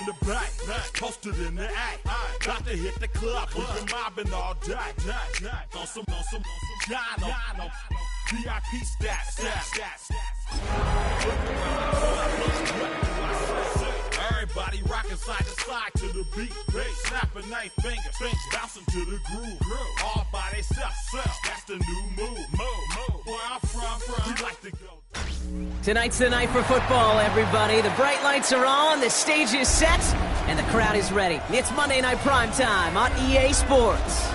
the back, posted in the act. Got to hit the club, we've been mobbing all day. On some Jono, VIP stats. Everybody rocking side to side to the beat. Snapping they fingers, bouncing to the groove. All by themselves, that's the new move. Where I'm from, we like to go. Tonight's the night for football, everybody. The bright lights are on, the stage is set, and the crowd is ready. It's Monday Night Prime Time on EA Sports.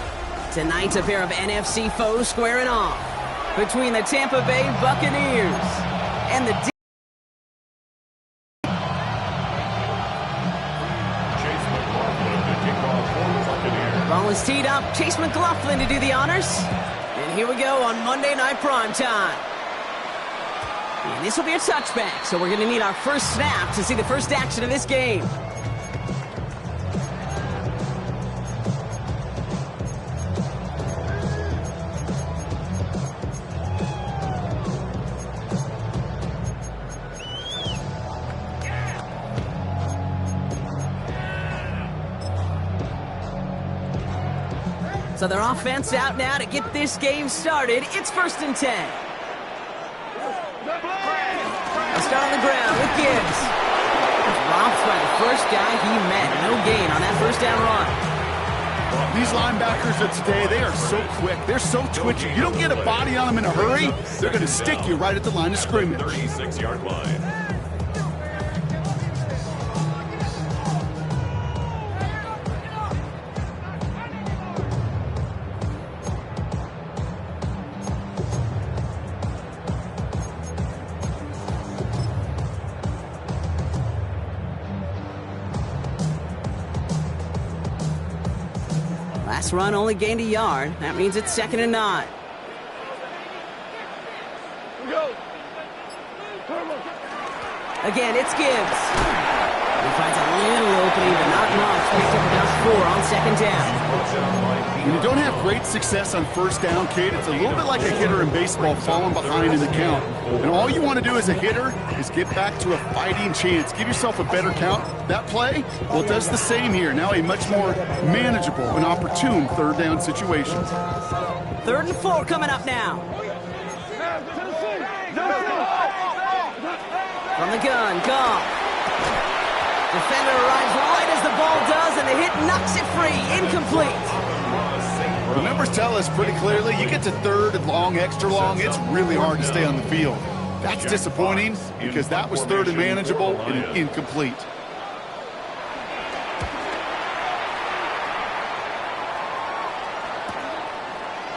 Tonight, a pair of NFC foes squaring off between the Tampa Bay Buccaneers and the ball is teed up. Chase McLaughlin to do the honors. And here we go on Monday Night Prime Time. And this will be a touchback, so we're going to need our first snap to see the first action of this game. So their offense out now to get this game started. It's 1st and 10. They'll start on the ground with Gibbs. Robbed by the first guy he met. No gain on that first down run. Well, these linebackers of today, they are so quick. They're so twitchy. You don't get a body on them in a hurry, they're going to stick you right at the line of scrimmage. 36-yard line. Last run only gained a yard. That means it's 2nd and 9. Again, it's Gibbs. He finds a little opening, but not much. Picks up about 4 on 2nd down. When you don't have great success on first down, Kate, it's a little bit like a hitter in baseball falling behind in the count. And all you want to do as a hitter is get back to a fighting chance. Give yourself a better count. That play, well, it does the same here. Now a much more manageable and opportune 3rd down situation. 3rd and 4 coming up now. From the gun, Goff. Defender arrives right as the ball does, and the hit knocks it free. Incomplete. The numbers tell us pretty clearly, you get to 3rd and long, extra long, it's really hard to stay on the field. That's disappointing because that was 3rd and manageable and incomplete.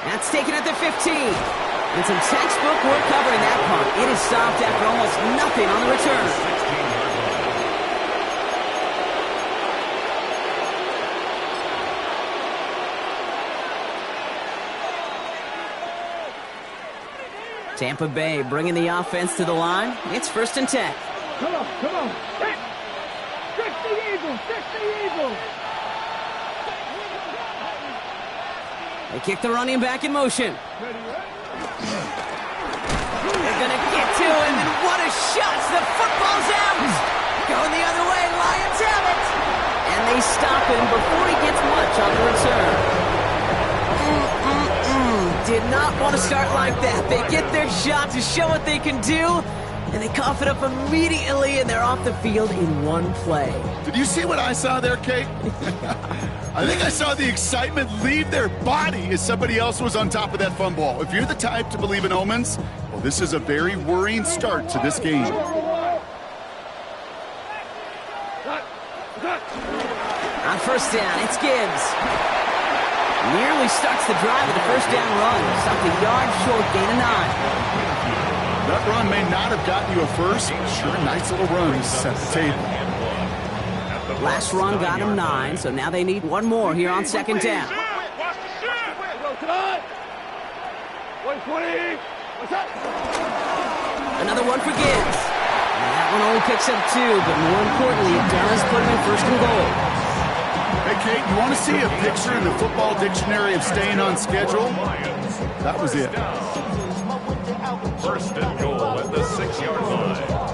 That's taken at the 15. And some textbook work covering that punt. It is stopped after almost nothing on the return. Tampa Bay bringing the offense to the line. It's 1st and 10. Come on. Stick the Eagles. They kick the running back in motion. They're going to get to him, and what a shot! The football's out! Going the other way, Lions have it! And they stop him before he gets much on the return. Did not want to start like that. They get their shot to show what they can do, and they cough it up immediately, and they're off the field in one play. Did you see what I saw there, Kate? I think I saw the excitement leave their body as somebody else was on top of that fun ball. If you're the type to believe in omens, well, this is a very worrying start to this game. On 1st down, it's Gibbs. Nearly starts the drive with the first down run. Stopped a yard short, gain of 9. That run may not have gotten you a first. Sure, nice little run to set the table. Last run got him 9, so now they need one more here on 2nd down. Another one for Gibbs. And that one only picks up 2, but more importantly, it does put him in 1st and goal. Hey, Kate, you want to see a picture in the football dictionary of staying on schedule? That was it. 1st and goal at the 6-yard line.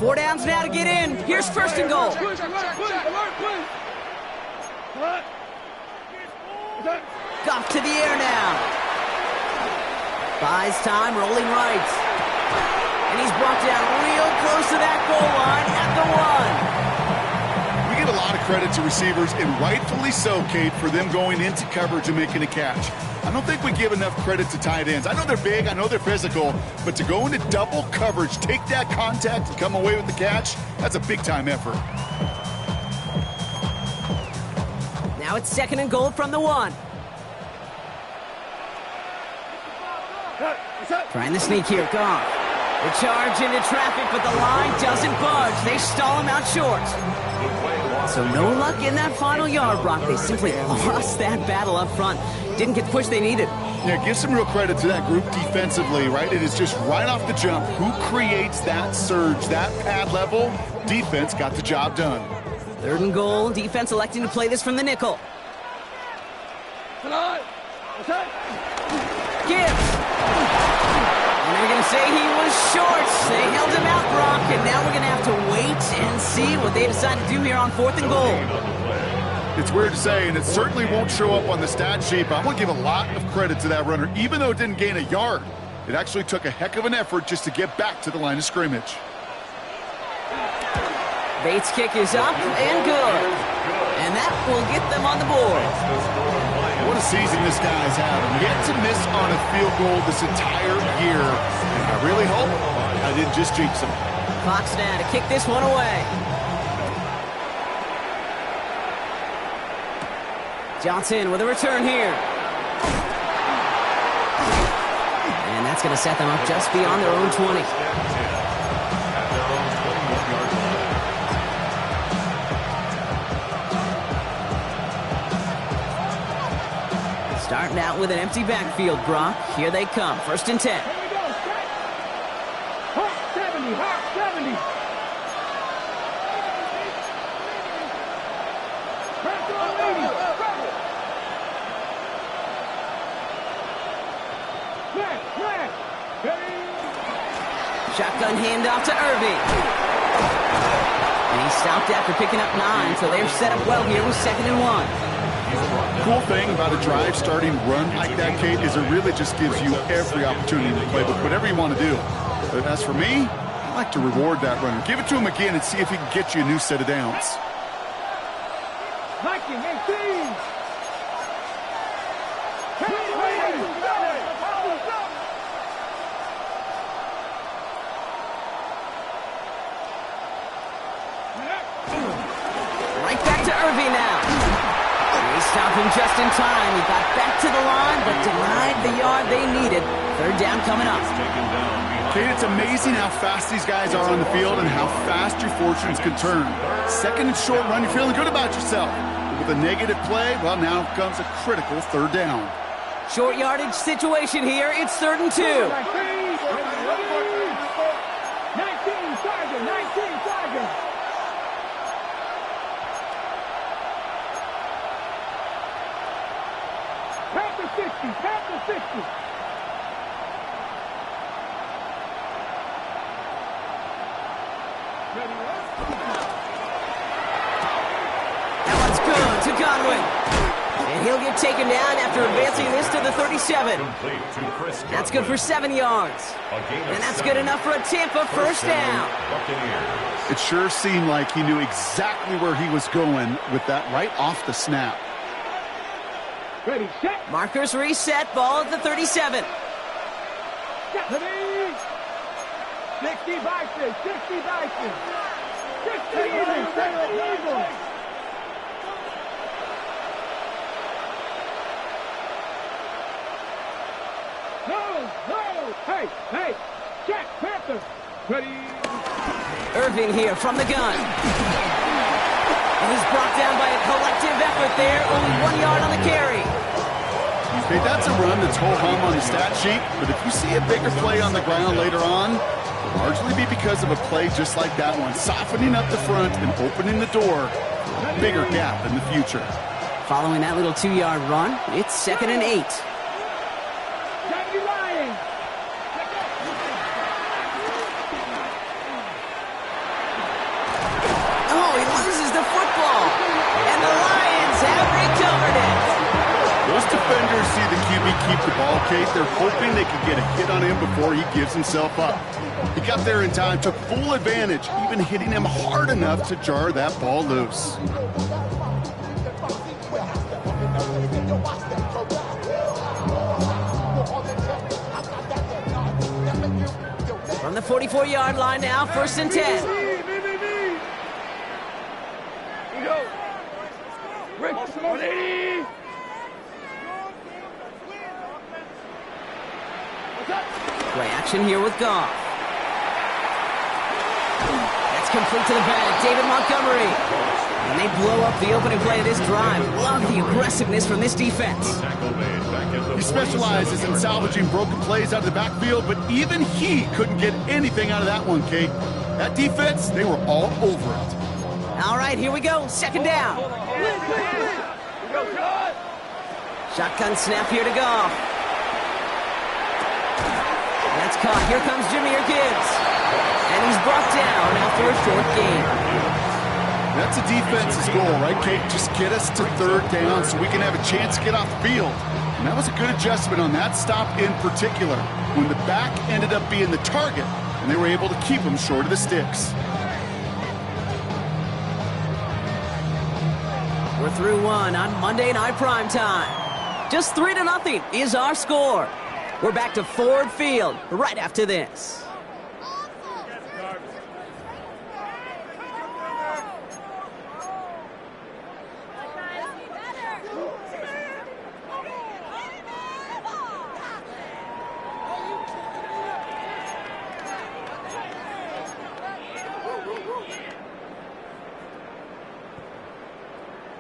4 downs now to get in. Here's first and goal. Goff to the air now. Buys time, rolling right. And he's brought down real close to that goal line at the 1. We give a lot of credit to receivers, and rightfully so, Kate, for them going into coverage and making a catch. I don't think we give enough credit to tight ends. I know they're big, I know they're physical, but to go into double coverage, take that contact, and come away with the catch, that's a big-time effort. Now it's second and goal from the 1. Trying the sneak here, Goff. The charge into traffic, but the line doesn't budge. They stall him out short. So no luck in that final yard, Brock. They simply lost that battle up front. Didn't get the push they needed. Yeah, give some real credit to that group defensively, right? It is just right off the jump. Who creates that surge, that pad level? Defense got the job done. Third and goal. Defense electing to play this from the nickel. Gibbs. And they're going to say he was short. They held him out, Brock, and now we're going to have to wait and see what they decide to do here on 4th and goal. It's weird to say, and it certainly won't show up on the stat sheet, but I'm going to give a lot of credit to that runner. Even though it didn't gain a yard, it actually took a heck of an effort just to get back to the line of scrimmage. Bates' kick is up and good. And that will get them on the board. What a season this guy's having. Yet to miss on a field goal this entire year. And I really hope I didn't just jinx him. Fox now to kick this one away. Johnson with a return here. And that's going to set them up just beyond their own 20. Starting out with an empty backfield, Brock. Here they come. 1st and 10. Here we go. Hawk 70. Hawk 70. Press on 80. Flash. Shotgun handoff to Irving. And he stopped after picking up 9, so they're set up well here with 2nd and 1. Cool thing about a drive starting run like that, Kate, is it really just gives you every opportunity to play with whatever you want to do. But as for me, I like to reward that runner. Give it to him again and see if he can get you a new set of downs. Viking 18. Right back to Irving now. They stopped him just in time. He got back to the line, but denied the yard they needed. 3rd down coming up. Kate, it's amazing how fast these guys are on the field and how fast your fortunes can turn. 2nd and short run, you're feeling good about yourself. But with a negative play, well, now comes a critical 3rd down. Short yardage situation here. It's 3rd and 2. 19 target. Panther 60. That one's good to Godwin. And he'll get taken down after advancing this to the 37. That's good for 7 yards. And that's good enough for a Tampa 1st down. It sure seemed like he knew exactly where he was going with that right off the snap. Ready, set. Markers reset, ball at the 37. 60 Vikings. 60 Eagles. No. Hey, check, Panther. Ready. Irving here from the gun. And he's brought down by a collective effort there. Only 1 yard on the carry. Okay, that's a run that's ho-hum on the stat sheet, but if you see a bigger play on the ground later on, it'll largely be because of a play just like that one, softening up the front and opening the door for a bigger gap in the future. Following that little 2-yard run, it's 2nd and 8. see the QB keep the ball, Kate. They're hoping they can get a hit on him before he gives himself up. He got there in time, took full advantage, even hitting him hard enough to jar that ball loose. From the 44-yard line now, 1st and 10. Rick, 180. Play action here with Goff. That's complete to the back. David Montgomery. And they blow up the opening play of this drive. Love the aggressiveness from this defense. He specializes in salvaging broken plays out of the backfield, but even he couldn't get anything out of that one, Kate. That defense, they were all over it. All right, here we go. 2nd down. Shotgun snap here to Goff. That's caught. Here comes Jahmyr Gibbs. And he's brought down after a short gain. That's a defense's goal, right, Kate? Just get us to 3rd down so we can have a chance to get off the field. And that was a good adjustment on that stop in particular, when the back ended up being the target, and they were able to keep him short of the sticks. We're through one on Monday Night Primetime. Just 3-0 is our score. We're back to Ford Field right after this.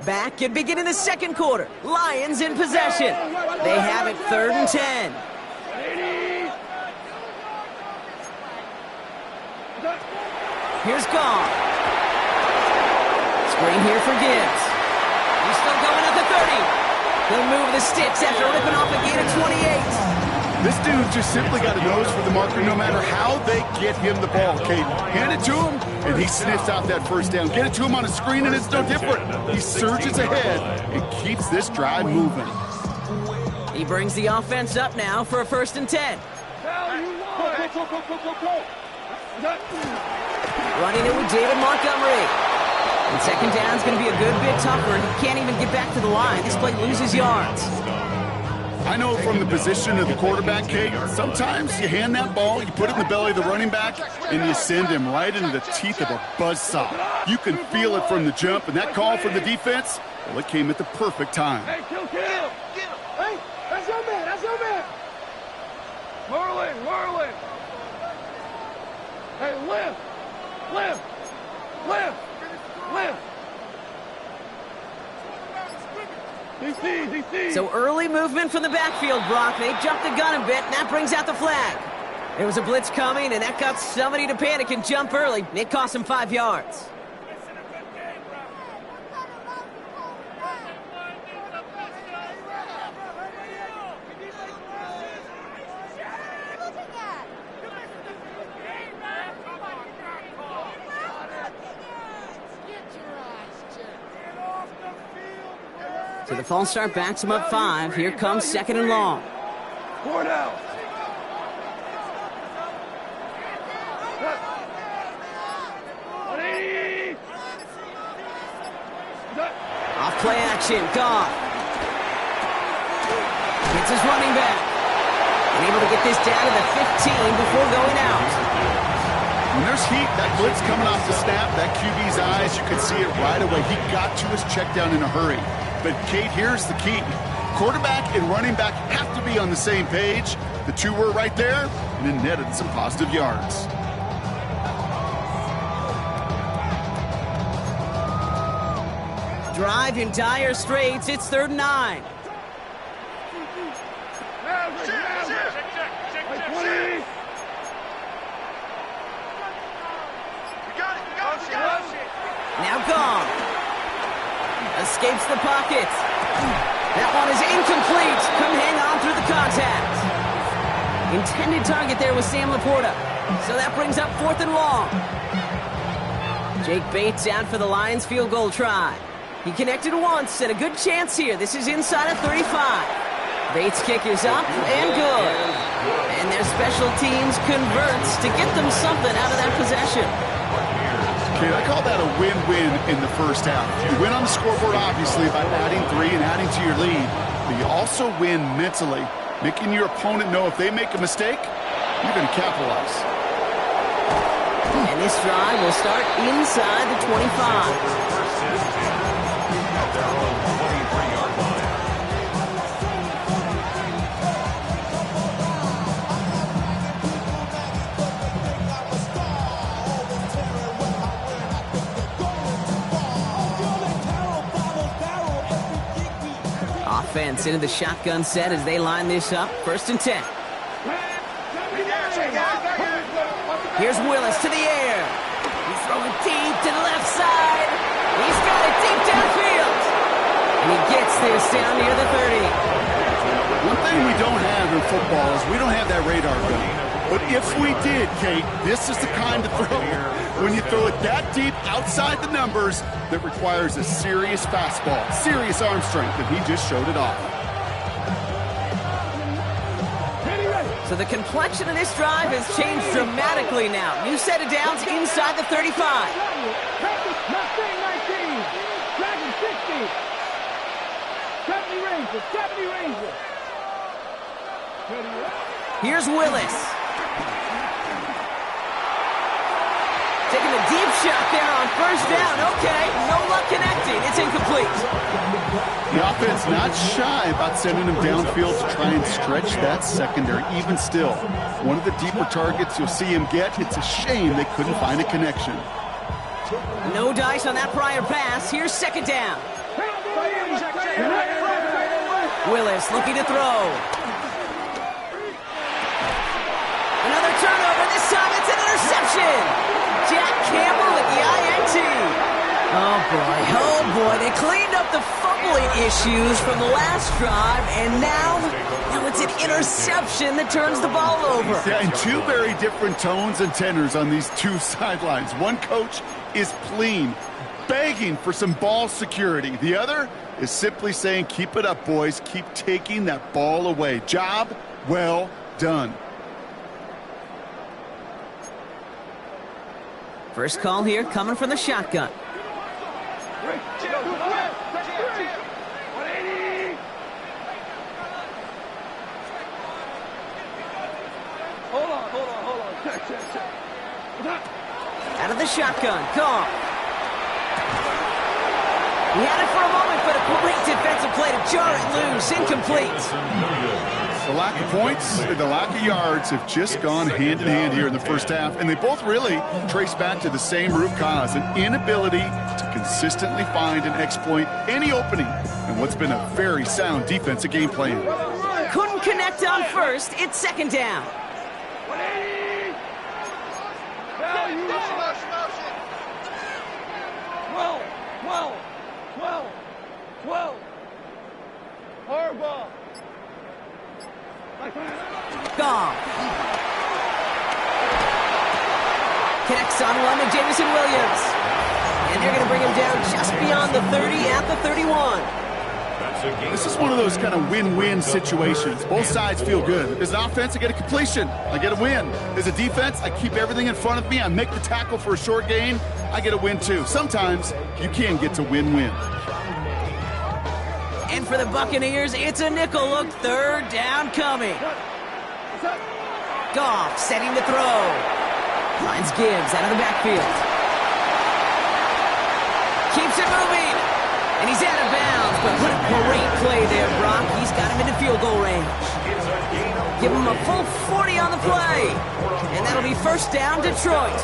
Back and beginning the 2nd quarter. Lions in possession. They have it 3rd and 10. Here's Goff. Screen here for Gibbs. He's still going at the 30. He'll move the sticks after ripping off a gain of 28. This dude just simply got a nose for the marker no matter how they get him the ball, Kate. Hand it to him, and he sniffs out that 1st down. Get it to him on a screen, and it's no different. He surges ahead and keeps this drive moving. He brings the offense up now for a 1st and 10. Running it with David Montgomery. And 2nd down's going to be a good bit tougher. He can't even get back to the line. This play loses yards. I know from the position of the quarterback, Kate, sometimes you hand that ball, you put it in the belly of the running back, and you send him right into the teeth of a buzzsaw. You can feel it from the jump, and that call from the defense, well, it came at the perfect time. Hey, kill. Hey, that's your man. Whirling. Hey, lift. DC. So early movement from the backfield, Brock. They jumped the gun a bit, and that brings out the flag. There was a blitz coming, and that got somebody to panic and jump early. It cost him 5 yards. So the false start backs him up 5. Here comes 2nd and long. 4 down. Off play action, Goff. Gets his running back. And able to get this down to the 15 before going out. When there's heat, that blitz coming off the snap, that QB's eyes, you can see it right away. He got to his check down in a hurry. But, Kate, here's the key. Quarterback and running back have to be on the same page. The two were right there, and it netted some positive yards. Drive in dire straits. It's 3rd and 9. Now Goff. Escapes the pocket. That one is incomplete. Come hang on through the contact. Intended target there was Sam Laporta. So that brings up 4th and long. Jake Bates out for the Lions field goal try. He connected once and a good chance here. This is inside of 35. Bates' kick is up and good. And their special teams converts to get them something out of that possession. Okay, I call that a win-win in the first half. You win on the scoreboard, obviously, by adding 3 and adding to your lead. But you also win mentally, making your opponent know if they make a mistake, you're going to capitalize. And this drive will start inside the 25. Offense into the shotgun set as they line this up. 1st and 10. Here's Willis to the air. He's throwing deep to the left side. He's got it deep downfield. And he gets this down near the 30. One thing we don't have in football is we don't have that radar gun. But if we did, Kate, this is the kind of throw when you throw it that deep outside the numbers that requires a serious fastball, serious arm strength, and he just showed it off. So the complexion of this drive has changed dramatically now. New set of downs inside the 35. Mustang 19. Dragon 60. 70 Ranger. 70 Ranger. Here's Willis. Taking a deep shot there on 1st down. Okay, no luck connecting. It's incomplete. The offense not shy about sending him downfield to try and stretch that secondary. Even still, one of the deeper targets you'll see him get. It's a shame they couldn't find a connection. No dice on that prior pass. Here's 2nd down. Willis looking to throw. Another turnover. This time it's an interception. Jack Campbell with the INT. Oh boy, they cleaned up the fumbling issues from the last drive, and now it's an interception that turns the ball over. Yeah, and 2 very different tones and tenors on these 2 sidelines. One coach is pleading, begging for some ball security. The other is simply saying, keep it up, boys. Keep taking that ball away. Job well done. First call here coming from the shotgun. Hold on. Out of the shotgun, Goff. He had it for a moment, but a great defensive play to jar it loose. Incomplete. The lack of points and the lack of yards have just gone hand in hand here in the first half, and they both really trace back to the same root cause, an inability to consistently find and exploit any opening in what's been a very sound defensive game plan. Couldn't connect on 1st. It's 2nd down. Hardball. Goff. Connects on one to Jameson Williams. And they're going to bring him down just beyond the 30 at the 31. This is one of those kind of win-win situations. Both sides feel good. As an offense, I get a completion. I get a win. As a defense, I keep everything in front of me. I make the tackle for a short gain. I get a win, too. Sometimes you can get to win-win. And for the Buccaneers, it's a nickel look. 3rd down coming. Goff setting to throw. Finds Gibbs out of the backfield. Keeps it moving. And he's out of bounds. But what a great play there, Brock. He's got him into field goal range. Give him a full 40 on the play. And that'll be 1st down, Detroit.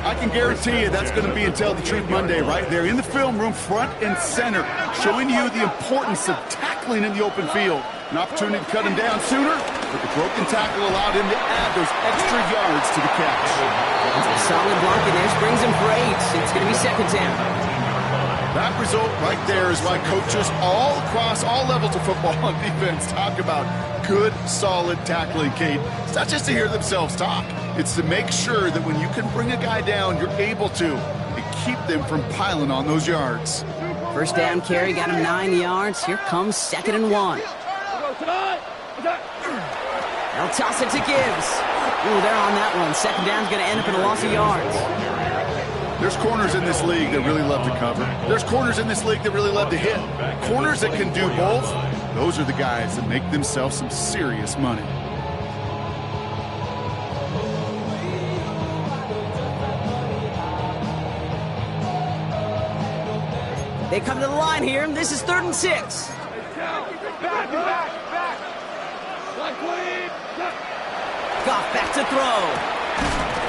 I can guarantee you that's going to be until the Truth Monday right there in the film room, front and center, showing you the importance of tackling in the open field. An opportunity to cut him down sooner, but the broken tackle allowed him to add those extra yards to the catch. Solid block, and this brings him for 8. It's going to be 2nd down. That result right there is why coaches all across all levels of football and defense talk about good, solid tackling, Kate. It's not just to hear themselves talk. It's to make sure that when you can bring a guy down, you're able to, and keep them from piling on those yards. 1st down carry got him 9 yards. Here comes 2nd and 1. They'll toss it to Gibbs. Ooh, they're on that one. Second down's going to end up in a loss of yards. There's corners in this league that really love to cover. There's corners in this league that really love to hit. Corners that can do both, those are the guys that make themselves some serious money. They come to the line here. This is 3rd and 6. Goff back to throw.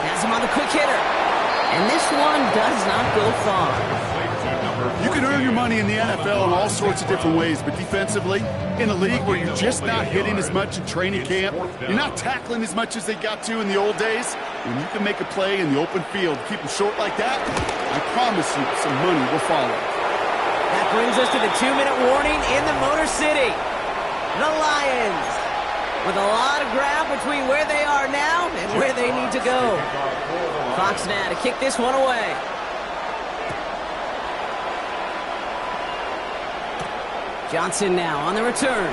Has him on the quick hitter. And this one does not go far. You can earn your money in the NFL in all sorts of different ways, but defensively, in a league where you're just not hitting as much in training camp, you're not tackling as much as they got to in the old days, when you can make a play in the open field, keep them short like that, I promise you some money will follow. That brings us to the 2-minute warning in the Motor City. The Lions, with a lot of ground between where they are now and where they need to go. Fox now to kick this one away. Johnson now on the return.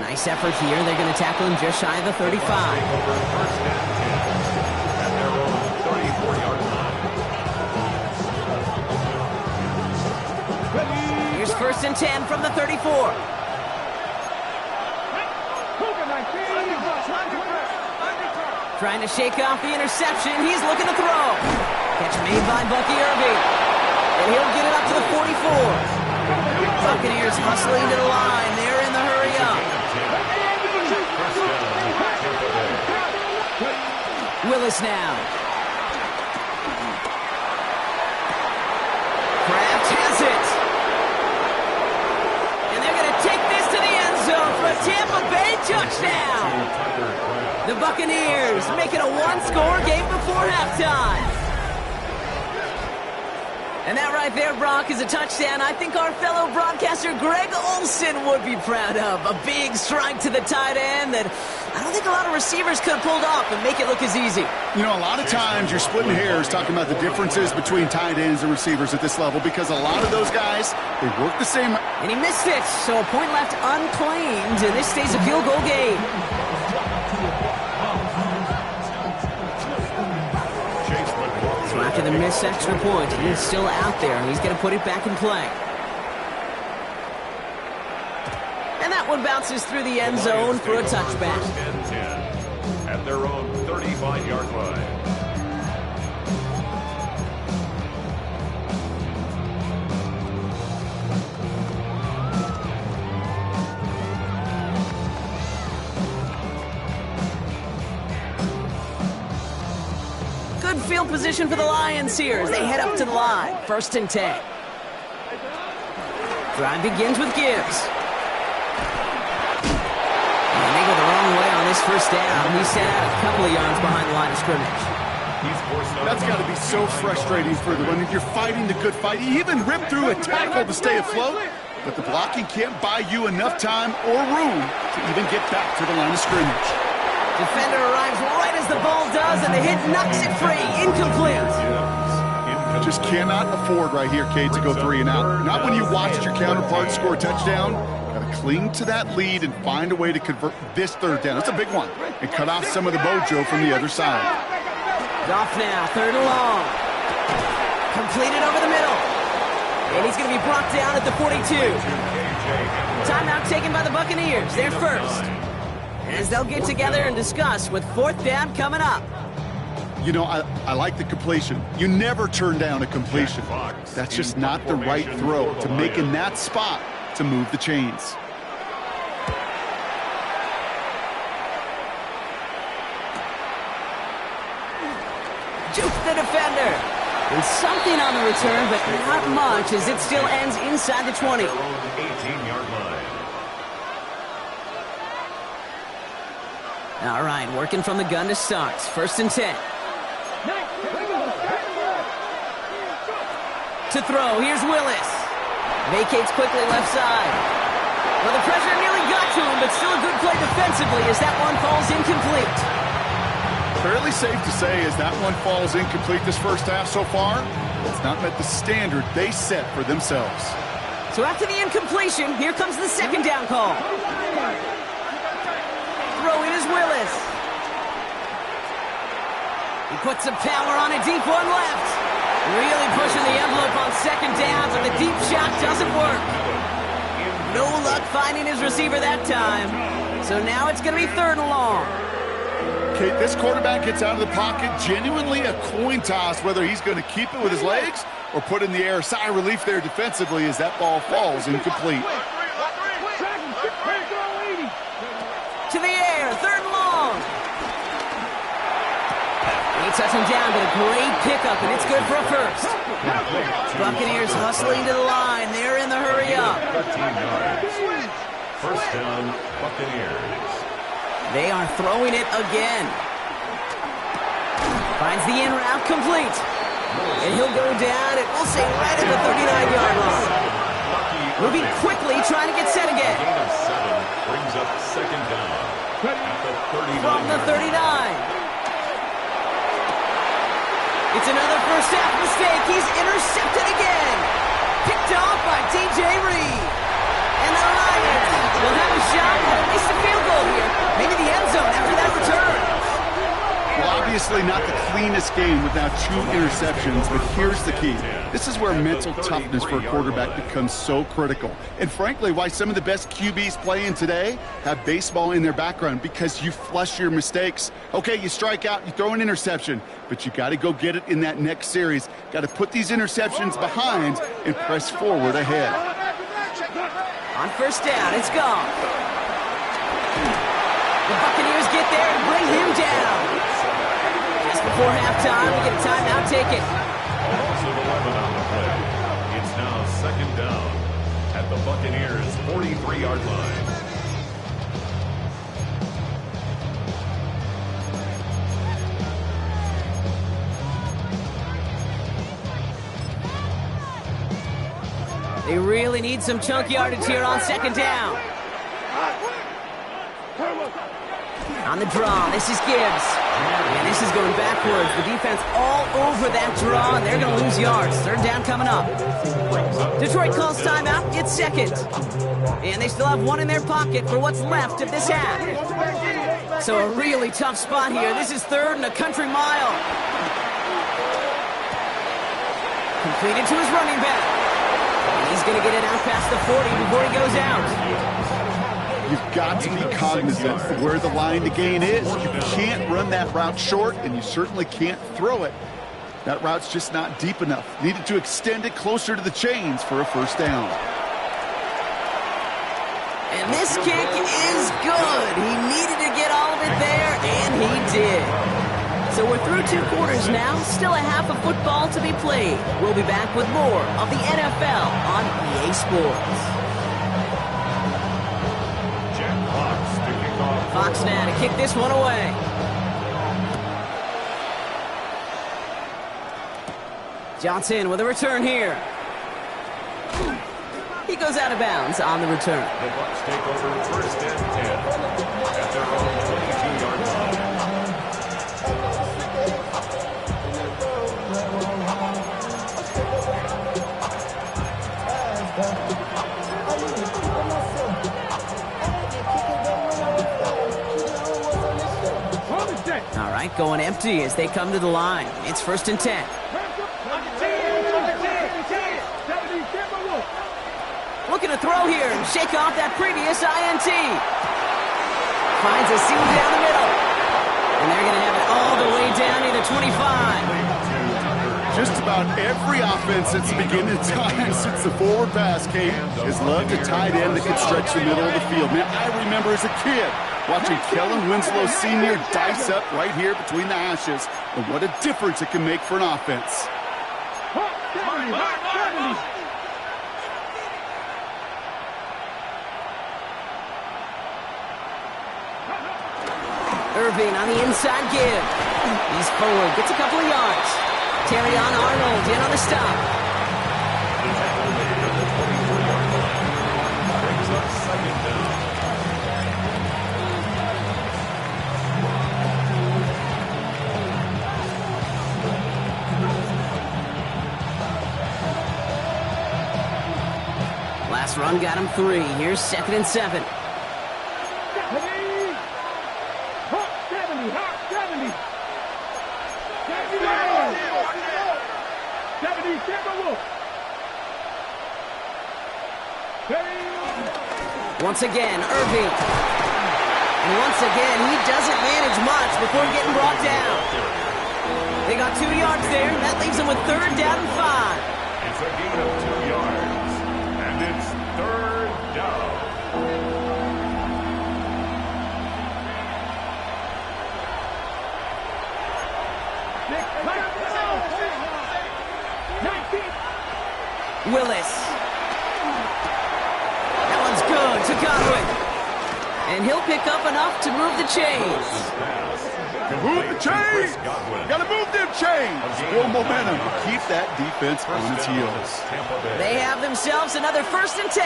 Nice effort here. They're going to tackle him just shy of the 35. Here's 1st and 10 from the 34. Trying to shake off the interception. He's looking to throw. Catch made by Bucky Irving. And he'll get it up to the 44. Buccaneers hustling to the line. They're in the hurry up. Willis now. Kraft has it. And they're going to take this to the end zone for a Tampa Bay touchdown. The Buccaneers make it a one-score game before halftime. And that right there, Brock, is a touchdown I think our fellow broadcaster Greg Olsen would be proud of. A big strike to the tight end that I don't think a lot of receivers could have pulled off and make it look as easy. You know, a lot of times you're splitting hairs talking about the differences between tight ends and receivers at this level because a lot of those guys, they work the same. And he missed it, so a point left unclaimed, and this stays a field goal game. So after the missed extra point, he's still out there, and he's going to put it back in play. And that one bounces through the end zone for a touchback. 10-10 at their own 35-yard line. Good field position for the Lions here as they head up to the line. 1st and 10. Drive begins with Gibbs. And they go the wrong way on this 1st down. He's set out a couple of yards behind the line of scrimmage. That's got to be so frustrating for the runner. You're fighting the good fight. You even ripped through a tackle to stay afloat, but the blocking can't buy you enough time or room to even get back to the line of scrimmage. Defender arrives right as the ball does, and the hit knocks it free. Incomplete. Just cannot afford right here, Cade, to go 3 and out. Not when you watched your counterpart score a touchdown. Got to cling to that lead and find a way to convert this 3rd down. It's a big one. And cut off some of the mojo from the other side. Goff now, 3rd and long. Completed over the middle. And he's going to be brought down at the 42. Timeout taken by the Buccaneers. They're first. As they'll get together and discuss with 4th down coming up. You know, I like the completion. You never turn down a completion. That's just not the right throw to make in that spot to move the chains. Juke the defender. And something on the return, but not much as it still ends inside the 20. 18-yard line. All right, working from the gun to start. 1st and 10. To throw, here's Willis. Vacates quickly left side. Well, the pressure nearly got to him, but still a good play defensively as that one falls incomplete. Fairly safe to say as that one falls incomplete this 1st half so far, It's not met the standard they set for themselves. So after the incompletion, here comes the second down call. Throw in is Willis. He puts some power on a deep one left. Really pushing the envelope on second down, but the deep shot doesn't work. No luck finding his receiver that time. So now it's going to be 3rd and long. Okay, this quarterback gets out of the pocket, genuinely a coin toss whether he's going to keep it with his legs or put in the air. Sigh of relief there defensively as that ball falls incomplete. To the air, 3rd and long. He touched him down, but a great pickup, and it's good for a first. Buccaneers hustling to the line. They're in the hurry up. 13 yards. First down, Buccaneers. They are throwing it again. Finds the in route complete. And he'll go down, and we'll say right at the 39-yard line. Moving quickly, trying to get set again. Gain of 7 brings up second down at the 39. From the 39. It's another first half mistake. He's intercepted again. Picked off by DJ Reed. And the Lions will have a shot at least a field goal here. Maybe the end zone after that return. Well, obviously not the cleanest game with now 2 interceptions, but here's the key. This is where mental toughness for a quarterback becomes so critical. And frankly, why some of the best QBs playing today have baseball in their background, because you flush your mistakes. Okay, you strike out, you throw an interception, but you got to go get it in that next series. Got to put these interceptions behind and press forward ahead. On first down, it's gone. The Buccaneers get there and bring him down. Just before halftime, we get a timeout, take it. Loss of 11 on the play. It's now second down at the Buccaneers' 43-yard line. They really need some chunk yardage here on second down. On the draw, this is Gibbs. And this is going backwards. The defense all over that draw, and they're going to lose yards. 3rd down coming up. Detroit calls timeout. It's second. And they still have 1 in their pocket for what's left of this half. So a really tough spot here. This is 3rd and a country mile. Completed to his running back. And he's going to get it out past the 40 before he goes out. You've got to be cognizant of where the line to gain is. You can't run that route short, and you certainly can't throw it. That route's just not deep enough. Needed to extend it closer to the chains for a first down. And this kick is good. He needed to get all of it there, and he did. So we're through 2 quarters now. Still a half of football to be played. We'll be back with more of the NFL on EA Sports. Fox now to kick this one away. Johnson with a return here. He goes out of bounds on the return. The Bucs take over first and 10 at their own 22-yard line. All right, going empty as they come to the line. It's 1st and 10. Looking to throw here and shake off that previous INT. Finds a seam down the middle. And they're going to have it all the way down to the 25. Just about every offense that's beginning time since the forward pass came has loved a tight end that can stretch the middle of the field. Man, I remember as a kid watching Kellen Winslow Sr. dice up right here between the hashes. And what a difference it can make for an offense. Irving on the inside give. He's forward, gets a couple of yards. Terry on Arnold in on the stop. Brings up second down. This run got him 3. Here's 2nd and 7. 70. Hawk 70. Hawk 70. 70. 70. Timberwolf. Once again, Irving. And once again, he doesn't manage much before getting brought down. They got 2 yards there. That leaves them with 3rd down and 5. It's a gain of 2 yards, and it's 3rd down. Willis. That one's good to Godwin. And he'll pick up enough to move the chains. Move the chains! Gotta move them chains! Build momentum. Keep that defense on its heels. They have themselves another 1st and 10.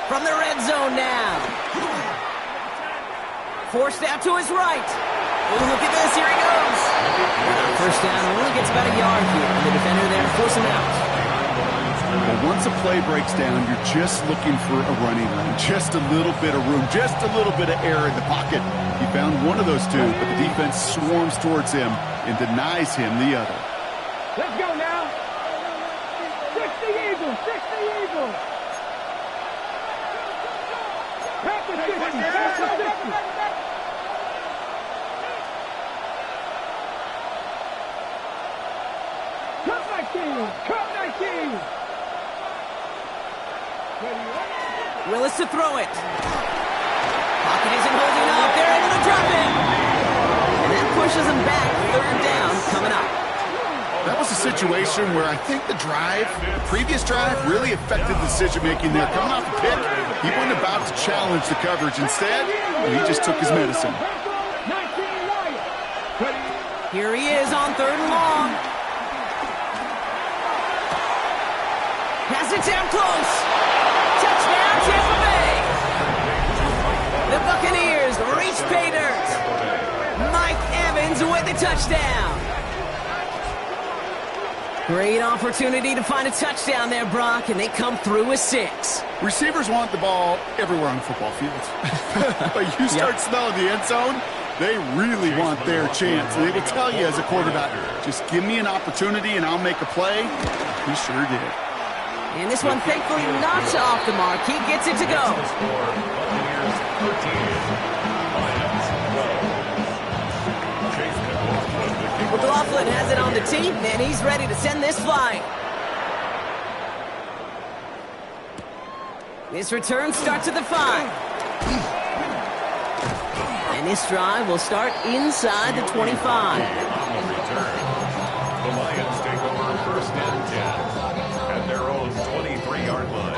From the red zone now. Forced out to his right. Oh, look at this. Here he goes. 1st down. Only gets about a yard here. The defender there to force him out. Well, once a play breaks down, you're just looking for a running lane. Just a little bit of room. Just a little bit of air in the pocket. He found one of those 2, but the defense swarms towards him and denies him the other. Let's go now. 60 Eagles. 60 Eagles. Pass the 60. Pass the 60. Cut 19. Cut 19. Willis to throw it. Pocket isn't holding up. They're able to drop it. And that pushes him back. 3rd down coming up. That was a situation where I think the previous drive, really affected the decision-making there. Coming off the pick, he wasn't about to challenge the coverage. Instead, he just took his medicine. Here he is on 3rd and long. Pass it down close. Touchdown, Tampa Bay. The Buccaneers reach pay dirt. Mike Evans with the touchdown. Great opportunity to find a touchdown there, Brock, and they come through with 6. Receivers want the ball everywhere on the football field. But you start smelling the end zone, they really want their chance. And they will tell you as a quarterback, just give me an opportunity and I'll make a play. He sure did. And this one, thankfully, not off the mark. He gets it to go. McLaughlin has it on the tee, and he's ready to send this flying. This return starts at the 5. And this drive will start inside the 25. On the return, the Lions take over 1st and 10 at their own 23-yard line.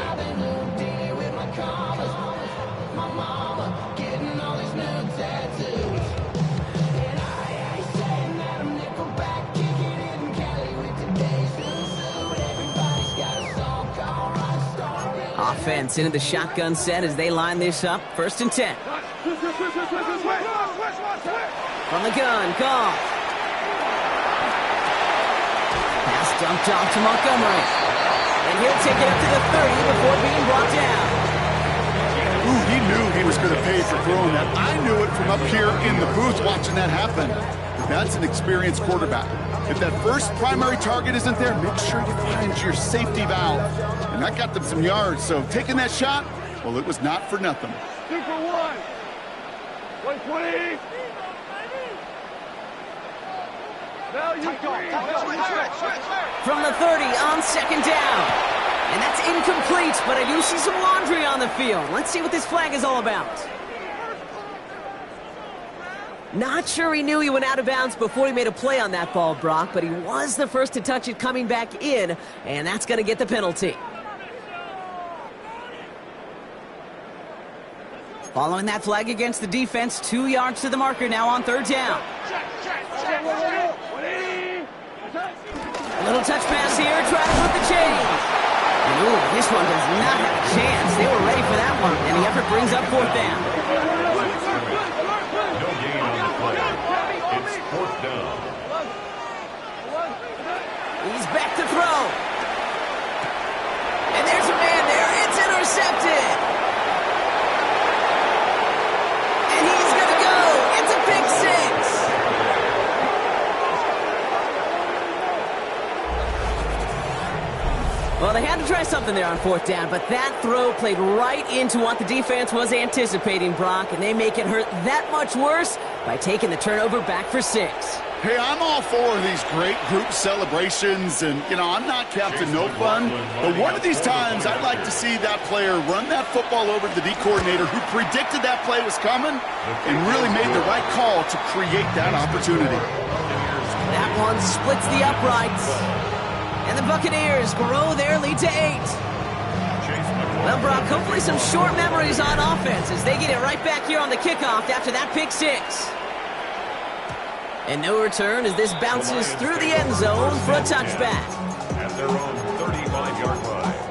Offense into the shotgun set as they line this up. 1st and 10. From the gun, Goff. Pass dumped off to Montgomery. And he'll take it up to the 30 before being brought down. Ooh, he knew he was going to pay for throwing that. I knew it from up here in the booth watching that happen. That's an experienced quarterback. If that first primary target isn't there, make sure you find your safety valve. And that got them some yards, so taking that shot, well, it was not for nothing. 2 for 1. 120. From the 30 on 2nd down. And that's incomplete, but I do see some laundry on the field. Let's see what this flag is all about. Not sure he knew he went out of bounds before he made a play on that ball, Brock, but he was the first to touch it coming back in, and that's going to get the penalty. Following that flag against the defense, 2 yards to the marker now on 3rd down. A little touch pass here, trying to put the chain. And ooh, this one does not have a chance. They were ready for that one, and the effort brings up 4th down. No gain on the play. It's 4th down. He's back to throw. And there's a man there. It's intercepted. And he's going to go. It's a pick six. Well, they had to try something there on fourth down, but that throw played right into what the defense was anticipating, Brock, and they make it hurt that much worse by taking the turnover back for 6. Hey, I'm all for these great group celebrations, and, I'm not Captain No Fun, but one of these times I'd like to see that player run that football over to the D coordinator who predicted that play was coming and really made the right call to create that opportunity. That one splits the uprights. And the Buccaneers grow their lead to 8. Well, Brock, hopefully some short memories on offense as they get it right back here on the kickoff after that pick 6. And no return as this bounces through the end zone for a touchback. At their own 35-yard line.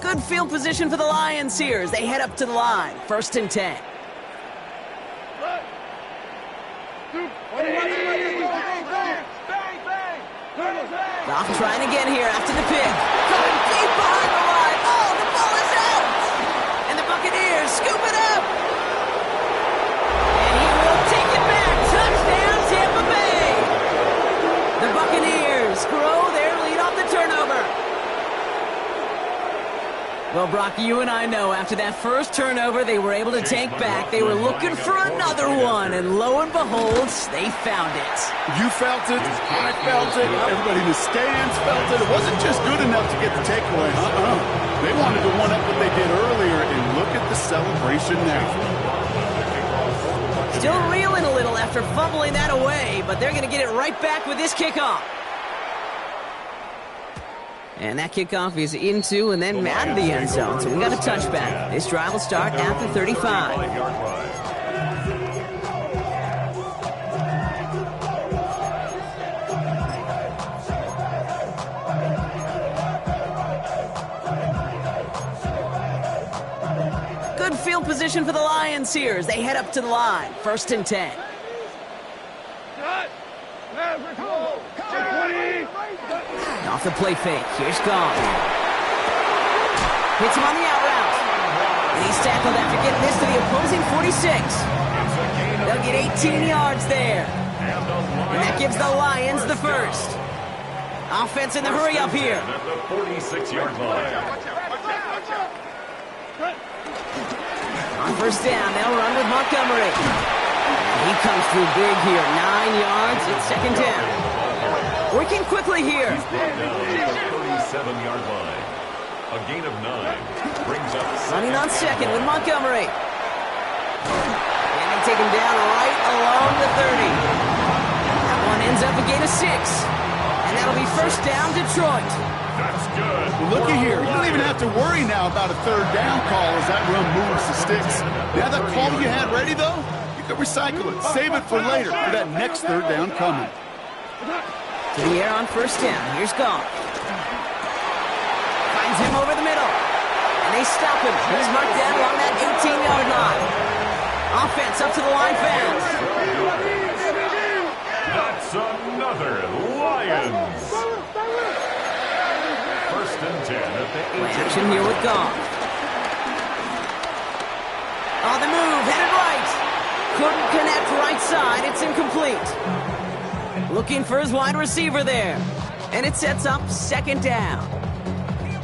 Good field position for the Lions here as they head up to the line. 1st and 10. Goff trying again here after the pick. Going deep behind the line. Oh, the ball is out. And the Buccaneers scoop it up. And he will take it back. Touchdown, Tampa Bay. The Buccaneers grow their lead off the turnover. Well, Brock, you and I know after that first turnover, they were able to take back. They were looking for another one, and lo and behold, they found it. You felt it, I felt it, everybody in the stands felt it. It wasn't just good enough to get the takeaway. They wanted to one-up what they did earlier, and look at the celebration now. Still reeling a little after fumbling that away, but they're going to get it right back with this kickoff. And that kickoff is into and then out of the end zone. So we got a touchback. This drive will start at the 35. Good field position for the Lions here as they head up to the line. 1st and 10. Off the play fake. Here's Goff. Hits him on the out route. And he's tackled after getting this to the opposing 46. They'll get 18 yards there. And that gives the Lions the first. Offense in the hurry up here. At the 46-yard line. On 1st down, they'll run with Montgomery. And he comes through big here. 9 yards. It's 2nd down. Working quickly here. He's brought down at the 37-yard line. A gain of 9 brings up running on 2nd with Montgomery. And they take him down right along the 30. That one ends up a gain of 6. And that'll be 1st down, Detroit. That's good. Well, looky here. You don't even have to worry now about a 3rd down call as that run moves the sticks. Now that call you had ready, though, you can recycle it. Save it for later for that next 3rd down coming. To the air on 1st down. Here's Goff. Finds him over the middle. And they stop him. He's marked down along that 18-yard line. Offense up to the line fast. That's another Lions. 1st and 10 at the 18. Play action here with Goff. On the move, headed right. Couldn't connect right side. It's incomplete. Looking for his wide receiver there. And it sets up 2nd down.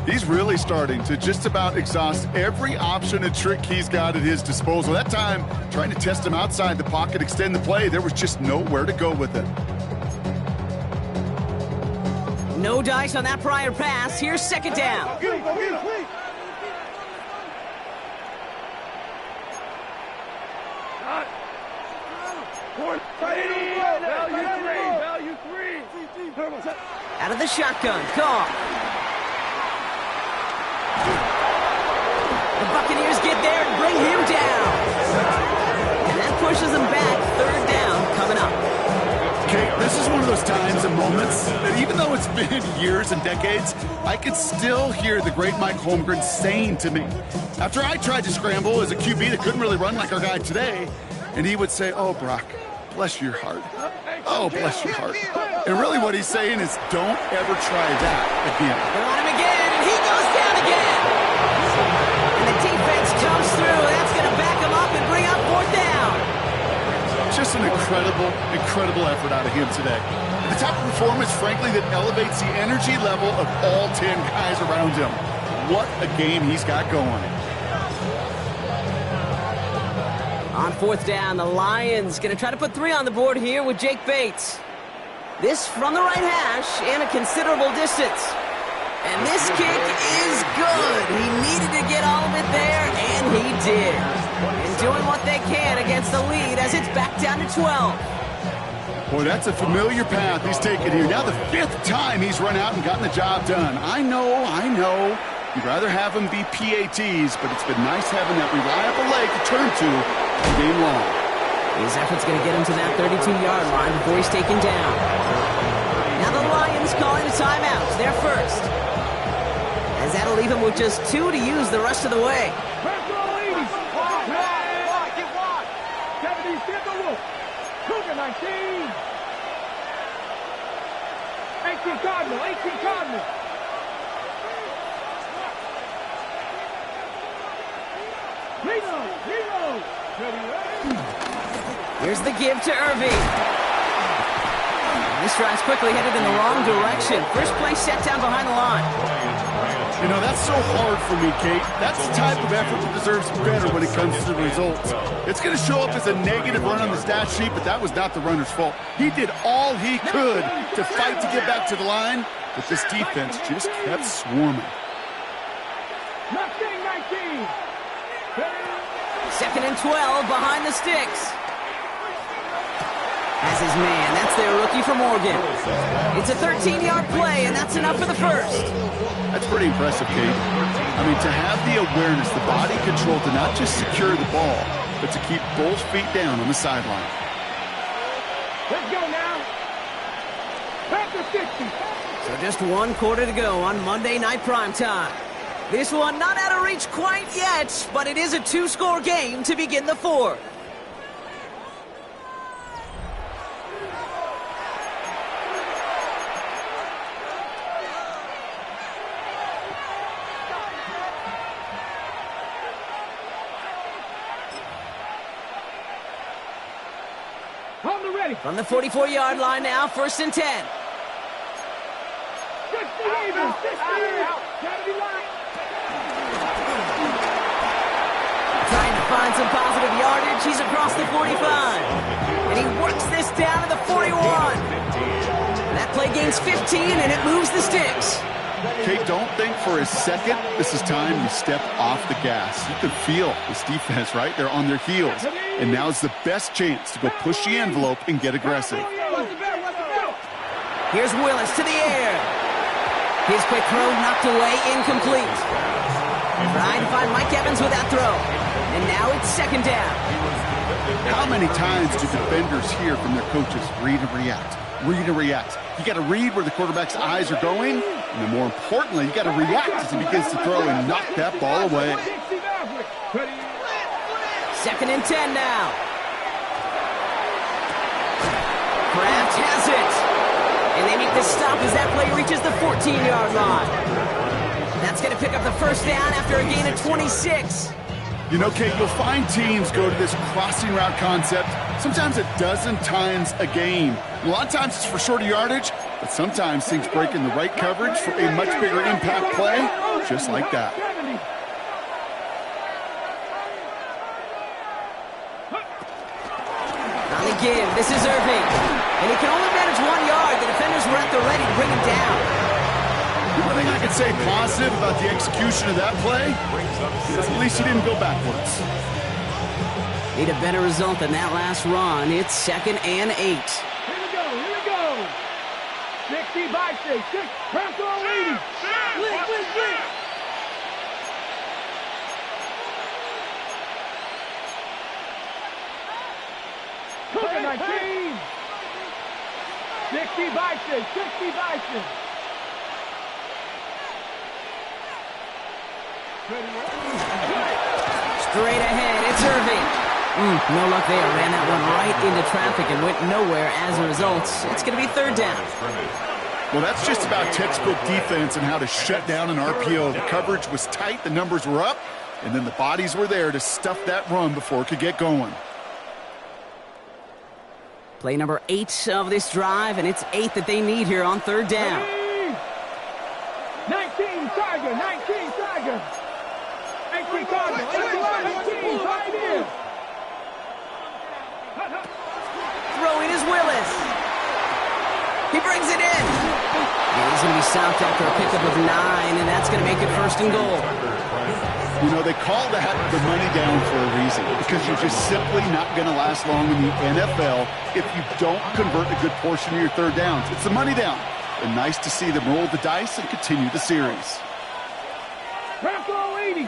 He's really starting to just about exhaust every option and trick he's got at his disposal. That time, trying to test him outside the pocket, extend the play, there was just nowhere to go with it. No dice on that prior pass. Here's 2nd down. Out of the shotgun, Goff. The Buccaneers get there and bring him down. And that pushes them back. 3rd down coming up. Kate, this is one of those times and moments that even though it's been years and decades, I can still hear the great Mike Holmgren saying to me, after I tried to scramble as a QB that couldn't really run like our guy today, and he would say, "Oh, Brock, bless your heart. Oh, bless your heart." And really what he's saying is, don't ever try that again. They're on him again, and he goes down again. And the defense comes through. That's going to back him up and bring up 4th down. Just an incredible effort out of him today. And the type of performance, frankly, that elevates the energy level of all 10 guys around him. What a game he's got going. On 4th down, the Lions going to try to put 3 on the board here with Jake Bates. This from the right hash and a considerable distance. And this kick is good. He needed to get all of it there, and he did. And doing what they can against the lead as it's back down to 12. Boy, that's a familiar path he's taken here. Now the 5th time he's run out and gotten the job done. I know. You'd rather have him be PATs, but it's been nice having that reliable leg to turn to all game long. His effort's going to get him to that 32-yard line before he's taken down. Now the Lions calling a timeout. They're first. As that'll leave him with just 2 to use the rest of the way. 18 Cardinal. Here's the give to Irving. This drive's quickly headed in the wrong direction. First play set down behind the line. You know, that's so hard for me, Kate. That's the type of effort that deserves better when it comes to the results. It's going to show up as a negative run on the stat sheet, but that was not the runner's fault. He did all he could to fight to get back to the line, but this defense just kept swarming. 19. 2nd and 12 behind the sticks. As his man, that's their rookie from Oregon. It's a 13-yard play, and that's enough for the first. That's pretty impressive, Kate. I mean, to have the awareness, the body control to not just secure the ball, but to keep both feet down on the sideline. Let's go now. Back to 60. So just 1 quarter to go on Monday Night Primetime. This one not out of reach quite yet, but it is a 2-score game to begin the 4th. From the 44-yard line now, 1st and 10. 60 even. 60. Trying to find some positive yardage. He's across the 45. And he works this down to the 41. That play gains 15, and it moves the sticks. Kate, don't think for a second this is time you step off the gas. You can feel this defense, right? They're on their heels. And now's the best chance to go push the envelope and get aggressive. Here's Willis to the air. His quick throw knocked away, incomplete. Trying to find Mike Evans with that throw. And now it's 2nd down. How many times do defenders hear from their coaches, read and react, read and react? You got to read where the quarterback's eyes are going, and then more importantly, you got to react as he begins to throw and knock that ball away. 2nd and 10 now. Kraft has it. And they make the stop as that play reaches the 14-yard line. That's going to pick up the 1st down after a gain of 26. You know, Kate, you'll find teams go to this crossing route concept sometimes a dozen times a game. A lot of times it's for shorter yardage, but sometimes things break in the right coverage for a much bigger impact play, just like that. On the give, this is Irving. And he can only manage 1 yard. The defenders were at the ready to bring him down. The only thing I can say positive about the execution of that play is at least he didn't go backwards. Need a better result than that last run. It's 2nd and 8. Here we go. 60 by 6. Press on leading. Blitz. Cooking 19. 60 Bison, 60 Bison. Straight ahead, it's Irving. No luck there. Ran that one right into traffic and went nowhere as a result. It's going to be third down. Well, that's just about textbook defense and how to shut down an RPO. The coverage was tight, the numbers were up, and then the bodies were there to stuff that run before it could get going. Play number 8 of this drive, and it's 8 that they need here on third down. 19 Tiger, 19 Tiger. 18 Tiger, 18 Pioneer. Throwing is Willis. He brings it in. He's going to be stopped after a pickup of 9, and that's going to make it first and goal. You know, they call that the money down for a reason, because you're just simply not going to last long in the NFL if you don't convert a good portion of your third downs. It's the money down. And nice to see them roll the dice and continue the series. Ramco 80.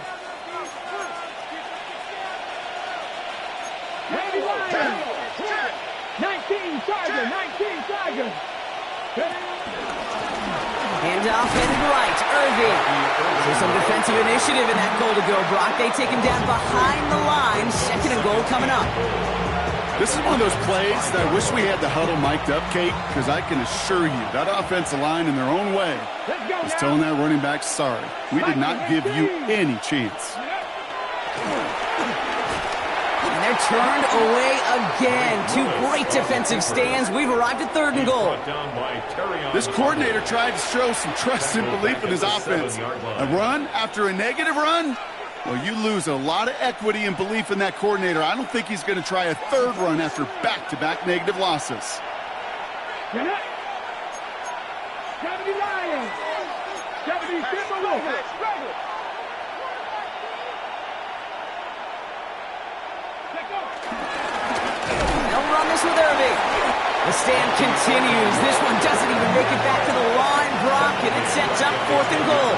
19 Tiger, 19 Tiger. Handoff headed right, Irving. So some defensive initiative in that goal to go, Brock. They take him down behind the line. Second and goal coming up. This is one of those plays that I wish we had the huddle mic'd up, Kate, because I can assure you that offensive line in their own way is telling that running back, sorry, we did not give you any chance. And they're turned away again. 2 great defensive stands. We've arrived at third and goal. This coordinator tried to show some trust and belief in his offense. A run after a negative run? Well, you lose a lot of equity and belief in that coordinator. I don't think he's going to try a third run after back-to-back negative losses. 70 Lions. 70 Timberwolves. They'll run this with Irving. The stand continues. This one doesn't even make it back to the line, Brock, and it sets up fourth and goal.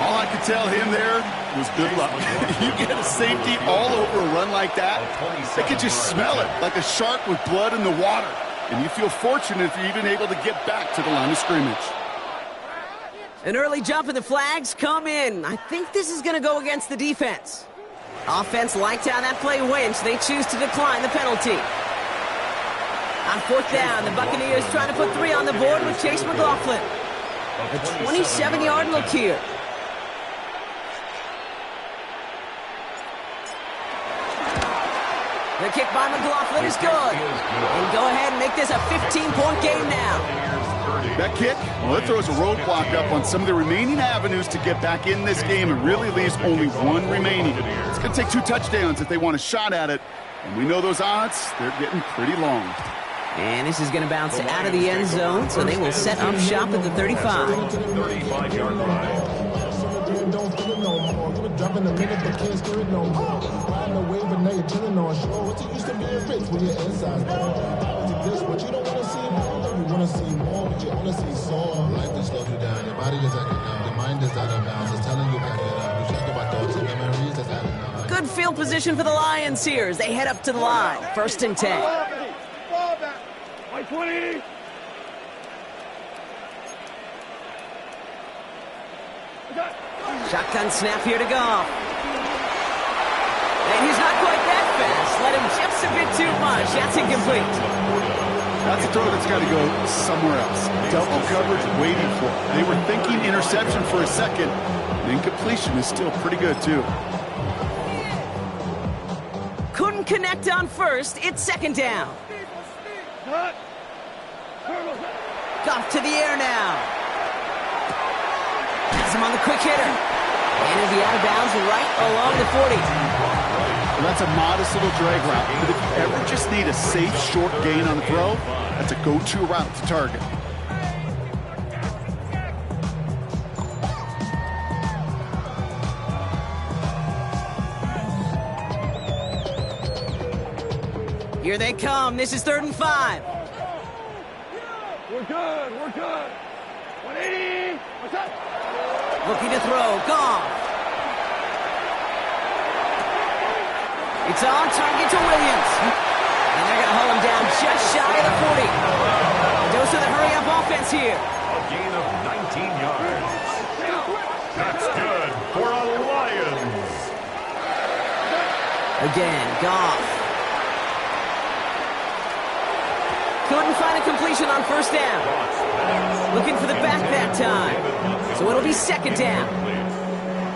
All I could tell him there was good luck. You get a safety all over a run like that, they could just smell it like a shark with blood in the water. And you feel fortunate if you're even able to get back to the line of scrimmage. An early jump and the flags come in. I think this is going to go against the defense. Offense liked how that play went, so they choose to decline the penalty. On fourth down, the Buccaneers trying to put 3 on the board with Chase McLaughlin. A 27-yard look here. The kick by McLaughlin is good. And go ahead and make this a 15-point game now. That kick, well, it throws a roadblock up on some of the remaining avenues to get back in this game and really leaves only 1 remaining. It's going to take 2 touchdowns if they want a shot at it. And we know those odds, they're getting pretty long. And this is going to bounce out of the end zone, so they will set up shop at the 35. 35-yard line. Dropping a minute, but can't screw it no more. Riding a wave and now you're chilling on shore. What's it used to being rich when your inside's gone? This, what you don't want to see more. You want to see more, but you honestly saw. Life that slows you down. Your body is acting up. Your mind is out of bounds. It's telling you back it up. You check about thoughts and memories that's adding up. Good field position for the Lions here as they head up to the line. First and 10. White 20. Shotgun snap here to Goff. And he's not quite that fast. Let him just a bit too much. That's incomplete. That's a throw that's got to go somewhere else. Double coverage waiting for it. They were thinking interception for a second. The incompletion is still pretty good, too. Couldn't connect on first. It's second down. Goff to the air now. Has him on the quick hitter. And he'll be out of bounds right along the 40. Well, that's a modest little drag route. But if you ever just need a safe, short gain on the throw, that's a go-to route to target. Here they come. This is 3rd and 5. We're good. 180. What's up? Looking to throw. Goff. It's on target to Williams. And they're going to hold him down just shy of the 40. to the hurry-up offense here. A gain of 19 yards. That's good for a Lions. Again, Goff. Couldn't find a completion on first down. Looking for the back that time. So it'll be second down.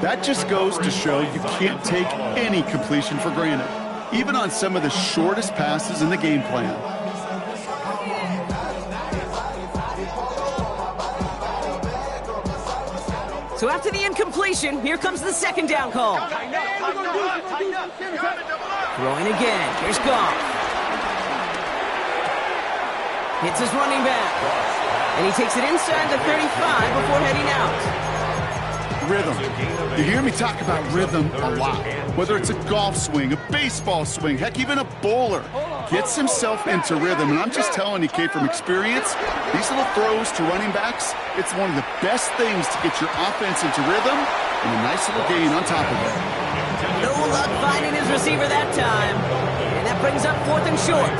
That just goes to show you can't take any completion for granted, even on some of the shortest passes in the game plan. So after the incompletion, here comes the second down call. Throwing again. Here's Goff. Hits his running back. And he takes it inside the 35 before heading out. Rhythm. You hear me talk about rhythm a lot. Whether it's a golf swing, a baseball swing, heck, even a bowler gets himself into rhythm. And I'm just telling you, Kate, from experience, these little throws to running backs, it's one of the best things to get your offense into rhythm and a nice little gain on top of it. No luck finding his receiver that time. And that brings up 4th and short.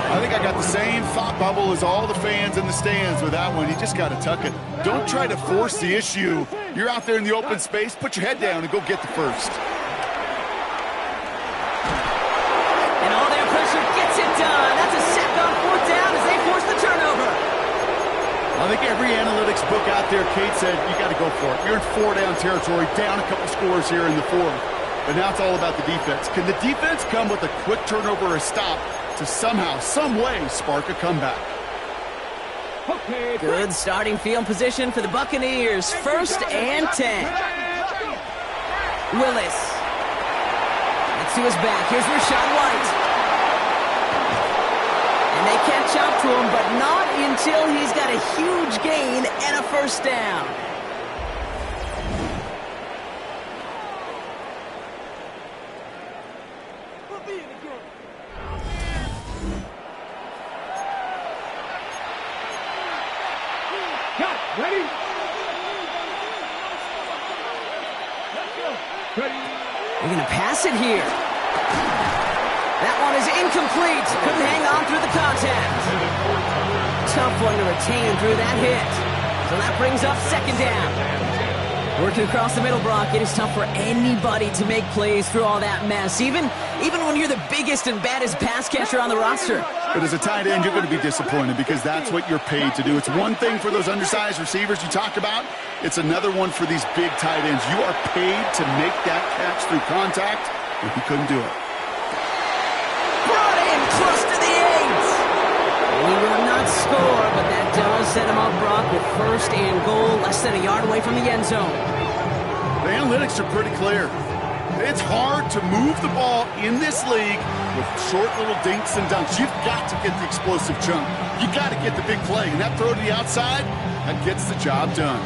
I think I got the same thought bubble as all the fans in the stands with that one. You just got to tuck it. Don't try to force the issue. You're out there in the open space. Put your head down and go get the first. And all their pressure gets it done. That's a sack on 4th down as they force the turnover. I think every analytics book out there, Kate, said you got to go for it. You're in 4-down territory, down a couple scores here in the 4th. But now it's all about the defense. Can the defense come with a quick turnover or a stop to somehow, some way, spark a comeback? Good starting field position for the Buccaneers. 1st and 10. Willis. Next to his back. Here's Rashawn White. And they catch up to him, but not until he's got a huge gain and a first down. Ready? They're going to pass it here. That one is incomplete. Couldn't hang on through the contact. Tough one to retain through that hit. So that brings up second down. Working across the middle, Brock, it is tough for anybody to make plays through all that mess, even when you're the biggest and baddest pass catcher on the roster. But as a tight end, you're going to be disappointed because that's what you're paid to do. It's one thing for those undersized receivers you talked about. It's another one for these big tight ends. You are paid to make that catch through contact, and he couldn't do it. Brought in close to the 8. He will not score, but that does set him up, Brock, with 1st and goal, less than a yard away from the end zone. The analytics are pretty clear. It's hard to move the ball in this league with short little dinks and dunks. You've got to get the explosive chunk. You got to get the big play. And that throw to the outside, that gets the job done.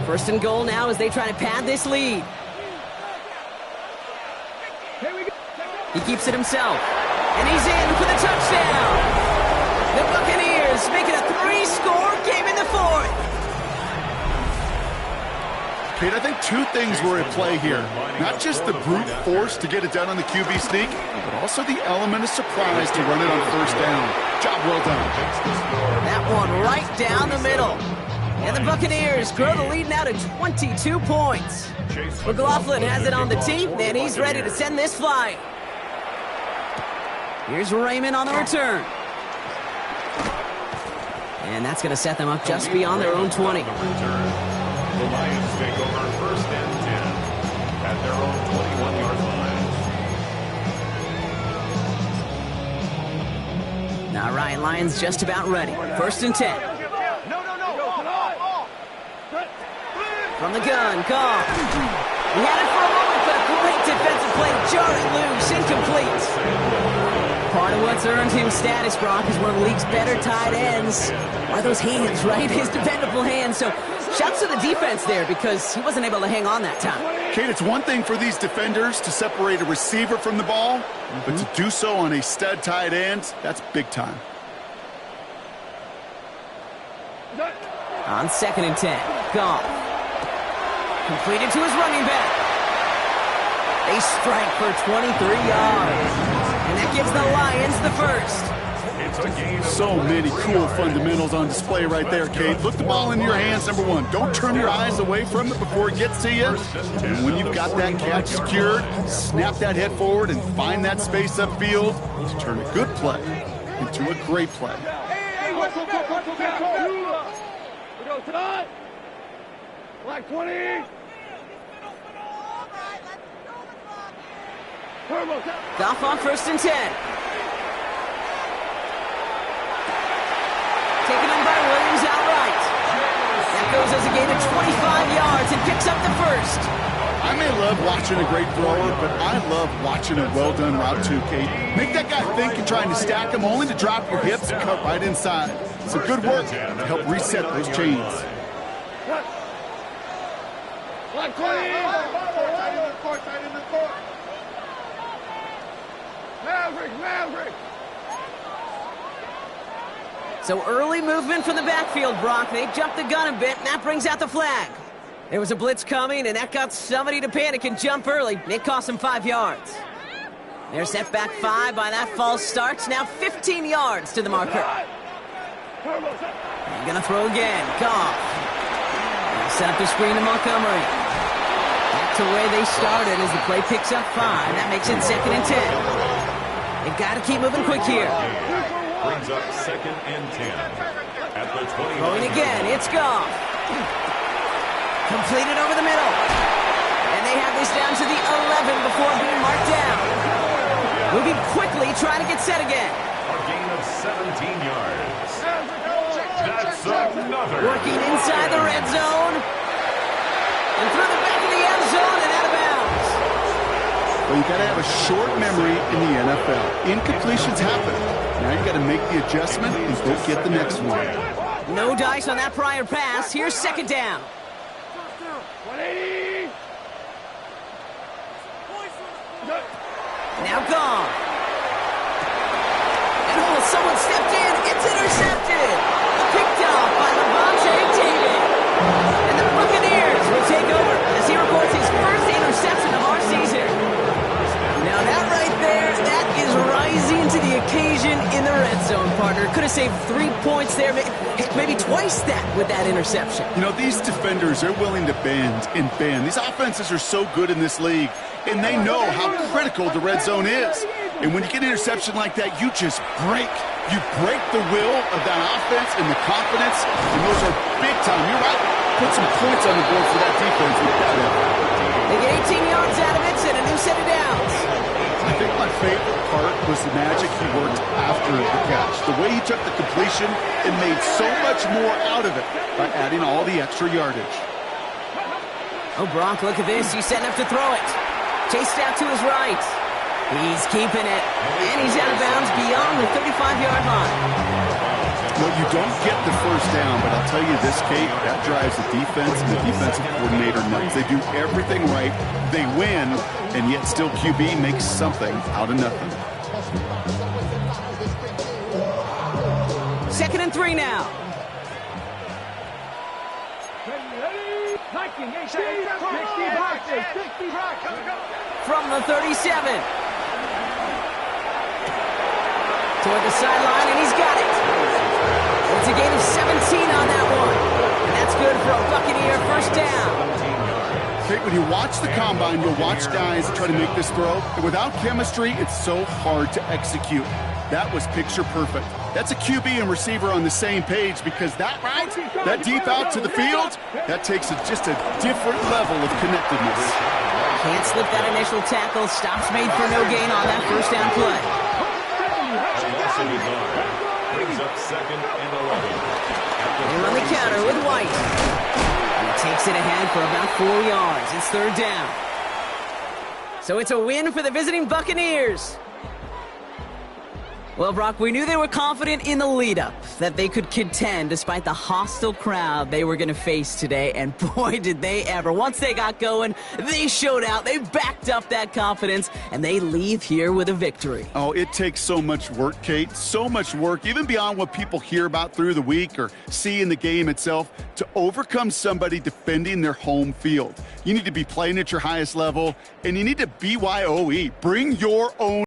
First and goal now as they try to pad this lead. He keeps it himself. And he's in for the touchdown. The Buccaneers making a 3-score game in the 4th. Kate, I think 2 things were at play here. Not just the brute force to get it done on the QB sneak, but also the element of surprise to run it on first down. Job well done. That one right down the middle. And the Buccaneers grow the lead now to 22 points. McLaughlin has it on the tee, and he's ready to send this flying. Here's Raymond on the return. And that's going to set them up just beyond their own 20. The Lions take over 1st and 10 at their own 21-yard line. Now Ryan Lyons just about ready. 1st and 10. From the gun, Goff. He had it for a moment, but a great defensive play. Jarring loose, incomplete. Part of what's earned him status, Brock, is one of the league's better tight ends. Are those hands, right? His dependable hands. So shouts to the defense there because he wasn't able to hang on that time. Kate, it's one thing for these defenders to separate a receiver from the ball, but to do so on a stud tight end, that's big time. On 2nd and 10, Goff. Completed to his running back. They strike for 23 yards. And that gives the Lions the first. So many cool fundamentals on display right there, Kate. Look the ball into your hands, number one. Don't turn your eyes away from it before it gets to you. And when you've got that catch secured, snap that head forward and find that space upfield to turn a good play into a great play. Black 20. Goff on 1st and 10. Taken in by Williams outright. That goes as a gain of 25 yards and picks up the first. I may love watching a great thrower, but I love watching a well-done route too, Kate. Make that guy think you're trying to stack him, only to drop your hips and cut right inside. It's a good work to help reset those chains. Black 20. Tight in the court. Maverick. So early movement from the backfield, Brock. They jumped the gun a bit, and that brings out the flag. There was a blitz coming, and that got somebody to panic and jump early. It cost them 5 yards. They're set back 5 by that false start. Now 15 yards to the marker. They're going to throw again. Goff. They'll set up the screen to Montgomery. Back to where they started as the play picks up 5. That makes it 2nd and 10. They've got to keep moving quick here. Brings up 2nd and 10 at the 20. Throwing again, it's Goff. Completed over the middle. And they have this down to the 11 before being marked down. Moving quickly, trying to get set again. A gain of 17 yards. That's another. Working inside the red zone. And through the back of the end zone and out of bounds. Well, you got to have a short memory in the NFL. Incompletions happen. Now you got to make the adjustment and go get the next one. No dice on that prior pass. Here's 2nd down. 180. Now gone. And someone stepped in. It's intercepted. Picked off by Levante David. And the Buccaneers will take over as he records his first interception of our season. Now that right there, that is rising to the occasion in the red zone, partner. Could have saved 3 points there, maybe twice that with that interception. You know, these defenders are willing to bend and bend. These offenses are so good in this league, and they know how critical the red zone is. And when you get an interception like that, you just break. You break the will of that offense and the confidence, and those are big time. You're right. Put some points on the board for that defense with that effort. They get 18 yards out of it and a new set of downs. I think my favorite part was the magic he worked after the catch. The way he took the completion and made so much more out of it by adding all the extra yardage. Oh, Brock, look at this. He's setting up to throw it. Chased out to his right. He's keeping it. And he's out of bounds beyond the 35-yard line. Well, you don't get the first down, but I'll tell you this, Kate, that drives the defense and the defensive coordinator nuts. They do everything right. They win, and yet still QB makes something out of nothing. 2nd and 3 now. From the 37. Toward the sideline, and he's got it. It's a gain of 17 on that one. And that's good for a Buccaneer first down. Kate, when you watch the combine, you'll watch guys try to make this throw. And without chemistry, it's so hard to execute. That was picture perfect. That's a QB and receiver on the same page because that route, that deep out to the field, that takes just a different level of connectedness. Can't slip that initial tackle. Stops made for no gain on that first down play. Brings up 2nd and 11. And on the counter with White. And he takes it ahead for about 4 yards. It's 3rd down. So it's a win for the visiting Buccaneers. Well, Brock, we knew they were confident in the lead-up, that they could contend despite the hostile crowd they were going to face today, and boy, did they ever. Once they got going, they showed out, they backed up that confidence, and they leave here with a victory. Oh, it takes so much work, Kate, so much work, even beyond what people hear about through the week or see in the game itself, to overcome somebody defending their home field. You need to be playing at your highest level, and you need to BYOE. Bring your own